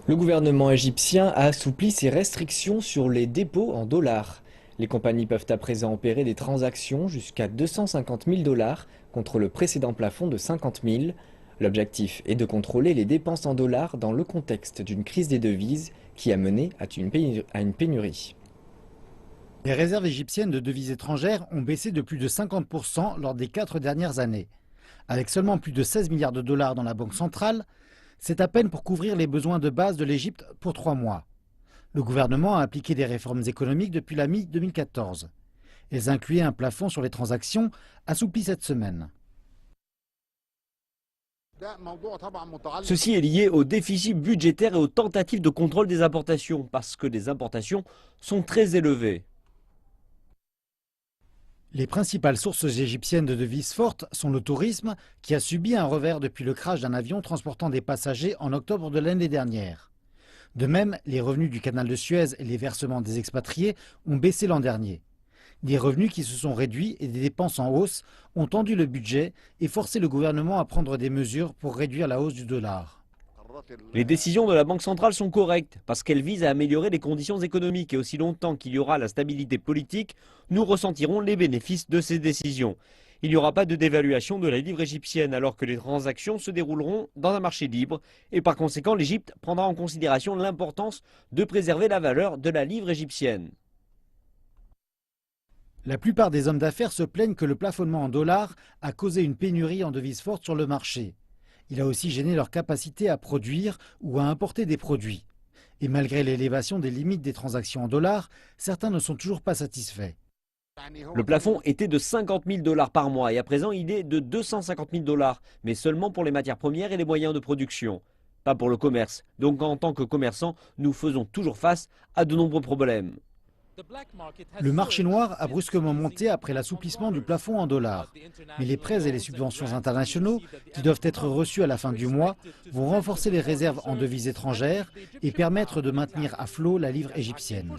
Le gouvernement égyptien a assoupli ses restrictions sur les dépôts en dollars. Les compagnies peuvent à présent opérer des transactions jusqu'à 250 000 dollars contre le précédent plafond de 50 000. L'objectif est de contrôler les dépenses en dollars dans le contexte d'une crise des devises qui a mené à une pénurie. Les réserves égyptiennes de devises étrangères ont baissé de plus de 50% lors des 4 dernières années. Avec seulement plus de 16 milliards de dollars dans la banque centrale, c'est à peine pour couvrir les besoins de base de l'Égypte pour 3 mois. Le gouvernement a appliqué des réformes économiques depuis la mi-2014. Elles incluaient un plafond sur les transactions assoupli cette semaine. Ceci est lié au déficit budgétaire et aux tentatives de contrôle des importations, parce que les importations sont très élevées. Les principales sources égyptiennes de devises fortes sont le tourisme, qui a subi un revers depuis le crash d'un avion transportant des passagers en octobre de l'année dernière. De même, les revenus du canal de Suez et les versements des expatriés ont baissé l'an dernier. Des revenus qui se sont réduits et des dépenses en hausse ont tendu le budget et forcé le gouvernement à prendre des mesures pour réduire la hausse du dollar. Les décisions de la Banque centrale sont correctes, parce qu'elles visent à améliorer les conditions économiques et aussi longtemps qu'il y aura la stabilité politique, nous ressentirons les bénéfices de ces décisions. Il n'y aura pas de dévaluation de la livre égyptienne alors que les transactions se dérouleront dans un marché libre et par conséquent l'Égypte prendra en considération l'importance de préserver la valeur de la livre égyptienne. La plupart des hommes d'affaires se plaignent que le plafonnement en dollars a causé une pénurie en devises fortes sur le marché. Il a aussi gêné leur capacité à produire ou à importer des produits. Et malgré l'élévation des limites des transactions en dollars, certains ne sont toujours pas satisfaits. Le plafond était de 50 000 dollars par mois et à présent il est de 250 000 dollars, mais seulement pour les matières premières et les moyens de production, pas pour le commerce. Donc en tant que commerçants, nous faisons toujours face à de nombreux problèmes. Le marché noir a brusquement monté après l'assouplissement du plafond en dollars. Mais les prêts et les subventions internationaux, qui doivent être reçus à la fin du mois, vont renforcer les réserves en devises étrangères et permettre de maintenir à flot la livre égyptienne.